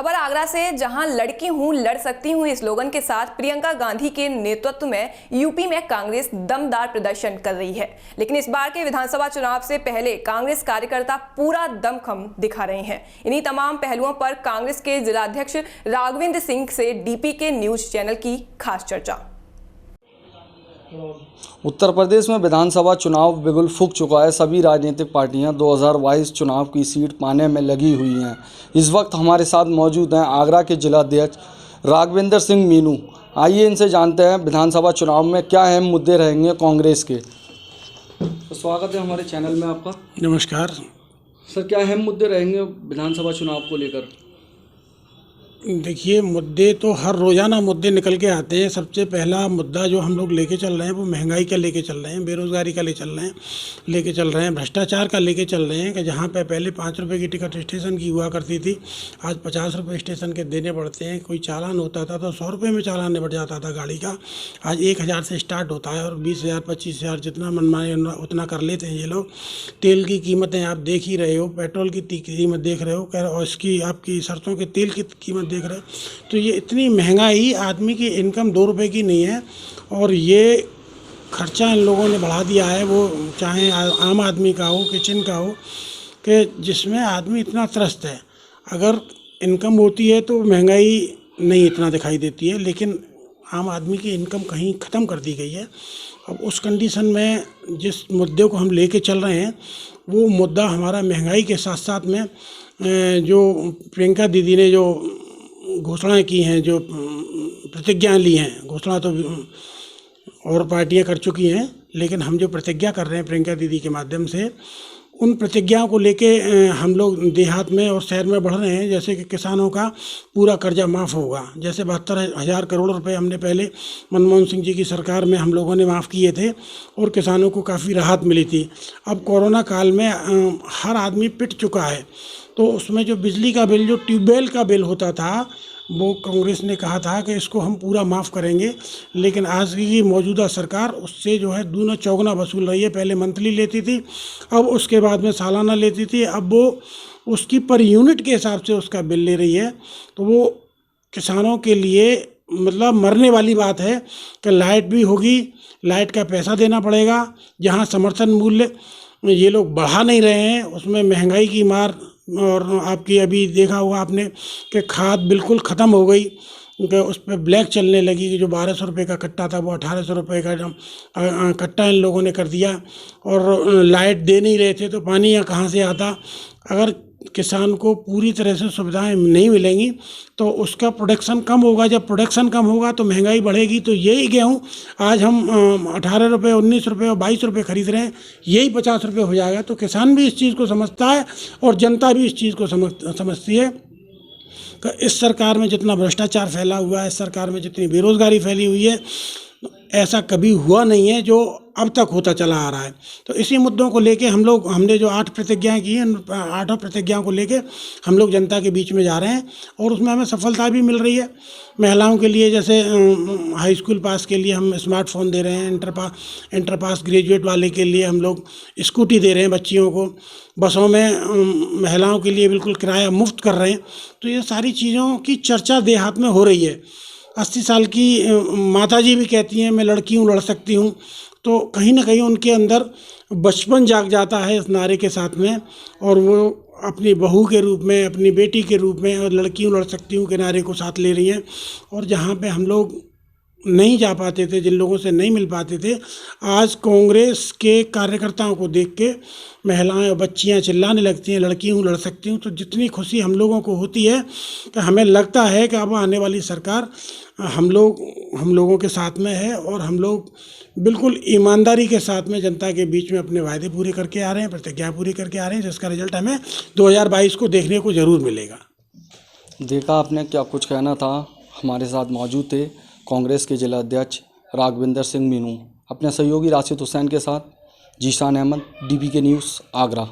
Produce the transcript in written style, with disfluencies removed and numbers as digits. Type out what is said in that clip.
खबर आगरा से, जहां लड़की हूं लड़ सकती हूं स्लोगन के साथ प्रियंका गांधी के नेतृत्व में यूपी में कांग्रेस दमदार प्रदर्शन कर रही है। लेकिन इस बार के विधानसभा चुनाव से पहले कांग्रेस कार्यकर्ता पूरा दमखम दिखा रहे हैं। इन्हीं तमाम पहलुओं पर कांग्रेस के जिलाध्यक्ष राघवेंद्र सिंह से डीपीके न्यूज चैनल की खास चर्चा। उत्तर प्रदेश में विधानसभा चुनाव बिगुल फूंक चुका है। सभी राजनीतिक पार्टियां 2022 चुनाव की सीट पाने में लगी हुई हैं। इस वक्त हमारे साथ मौजूद हैं आगरा के जिलाध्यक्ष राघवेंद्र सिंह मीनू। आइए इनसे जानते हैं विधानसभा चुनाव में क्या अहम मुद्दे रहेंगे कांग्रेस के। तो स्वागत है हमारे चैनल में आपका। नमस्कार सर, क्या अहम मुद्दे रहेंगे विधानसभा चुनाव को लेकर? देखिए, मुद्दे तो हर रोज़ाना मुद्दे निकल के आते हैं। सबसे पहला मुद्दा जो हम लोग लेके चल रहे हैं वो महंगाई का लेके चल रहे हैं, बेरोज़गारी का लेके चल रहे हैं, भ्रष्टाचार का लेके चल रहे हैं कि जहाँ पे पहले 5 रुपये की टिकट स्टेशन की हुआ करती थी, आज 50 रुपये स्टेशन के देने पड़ते हैं। कोई चालान होता था तो 100 रुपये में चालान निपट जाता था गाड़ी का, आज 1000 से स्टार्ट होता है और 20,000 25,000 जितना मनमाने उतना कर लेते हैं ये लोग। तेल की कीमतें आप देख ही रहे हो, पेट्रोल की कीमत देख रहे हो और इसकी आपकी सरसों के तेल की कीमत देख रहे हो। तो ये इतनी महंगाई, आदमी की इनकम 2 रुपये की नहीं है और ये खर्चा इन लोगों ने बढ़ा दिया है, वो चाहे आम आदमी का हो, किचन का हो, कि जिसमें आदमी इतना त्रस्त है। अगर इनकम होती है तो महंगाई नहीं इतना दिखाई देती है, लेकिन आम आदमी की इनकम कहीं ख़त्म कर दी गई है। अब उस कंडीशन में जिस मुद्दे को हम लेके चल रहे हैं वो मुद्दा हमारा महंगाई के साथ साथ में जो प्रियंका दीदी ने जो घोषणाएं की हैं, जो प्रतिज्ञाएं ली हैं, घोषणा तो और पार्टियां कर चुकी हैं, लेकिन हम जो प्रतिज्ञा कर रहे हैं प्रियंका दीदी के माध्यम से, उन प्रतिज्ञाओं को लेके हम लोग देहात में और शहर में बढ़ रहे हैं। जैसे कि किसानों का पूरा कर्जा माफ़ होगा, जैसे 72,000 करोड़ रुपए हमने पहले मनमोहन सिंह जी की सरकार में हम लोगों ने माफ़ किए थे और किसानों को काफ़ी राहत मिली थी। अब कोरोना काल में हर आदमी पिट चुका है, तो उसमें जो बिजली का बिल, जो ट्यूबवेल का बिल होता था, वो कांग्रेस ने कहा था कि इसको हम पूरा माफ़ करेंगे, लेकिन आज की मौजूदा सरकार उससे जो है दूना चौगुना वसूल रही है। पहले मंथली लेती थी, अब उसके बाद में सालाना लेती थी, अब वो उसकी पर यूनिट के हिसाब से उसका बिल ले रही है। तो वो किसानों के लिए मतलब मरने वाली बात है कि लाइट भी होगी, लाइट का पैसा देना पड़ेगा। जहाँ समर्थन मूल्य ये लोग बढ़ा नहीं रहे हैं, उसमें महंगाई की मार, और आपकी अभी देखा होगा आपने कि खाद बिल्कुल ख़त्म हो गई, कि उस पर ब्लैक चलने लगी कि जो 1200 रुपये का कट्टा था वो 1800 रुपये का कट्टा इन लोगों ने कर दिया। और लाइट दे नहीं रहे थे तो पानी यहाँ कहाँ से आता। अगर किसान को पूरी तरह से सुविधाएं नहीं मिलेंगी तो उसका प्रोडक्शन कम होगा, जब प्रोडक्शन कम होगा तो महंगाई बढ़ेगी। तो यही गेहूँ आज हम 18 रुपये, 19 रुपये और 22 रुपये खरीद रहे हैं, यही 50 रुपये हो जाएगा। तो किसान भी इस चीज़ को समझता है और जनता भी इस चीज़ को समझती है कि इस सरकार में जितना भ्रष्टाचार फैला हुआ है, इस सरकार में जितनी बेरोज़गारी फैली हुई है, ऐसा कभी हुआ नहीं है जो अब तक होता चला आ रहा है। तो इसी मुद्दों को लेके हमने जो 8 प्रतिज्ञाएं की हैं, 8 प्रतिज्ञाओं को लेके हम लोग जनता के बीच में जा रहे हैं और उसमें हमें सफलता भी मिल रही है। महिलाओं के लिए जैसे हाई स्कूल पास के लिए हम स्मार्टफोन दे रहे हैं, इंटर पास ग्रेजुएट वाले के लिए हम लोग स्कूटी दे रहे हैं बच्चियों को, बसों में महिलाओं के लिए बिल्कुल किराया मुफ्त कर रहे हैं। तो ये सारी चीज़ों की चर्चा देहात में हो रही है। 80 साल की माताजी भी कहती हैं मैं लड़की हूँ, लड़ सकती हूँ। तो कहीं ना कहीं उनके अंदर बचपन जाग जाता है इस नारे के साथ में, और वो अपनी बहू के रूप में, अपनी बेटी के रूप में और लड़की हूँ लड़ सकती हूँ के नारे को साथ ले रही हैं। और जहाँ पे हम लोग नहीं जा पाते थे, जिन लोगों से नहीं मिल पाते थे, आज कांग्रेस के कार्यकर्ताओं को देख के महिलाएं और बच्चियां चिल्लाने लगती हैं लड़की हूँ लड़ सकती हूँ। तो जितनी खुशी हम लोगों को होती है कि हमें लगता है कि अब आने वाली सरकार हम लोगों के साथ में है और हम लोग बिल्कुल ईमानदारी के साथ में जनता के बीच में अपने वायदे पूरे करके आ रहे हैं, प्रतिज्ञा पूरी करके आ रहे हैं, जिसका रिजल्ट हमें 2022 को देखने को ज़रूर मिलेगा। देखा आपने, क्या कुछ कहना था। हमारे साथ मौजूद थे कांग्रेस के जिलाध्यक्ष राघवेंद्र सिंह मीनू, अपने सहयोगी राशिद हुसैन के साथ जीशान अहमद, डीपीके न्यूज़ आगरा।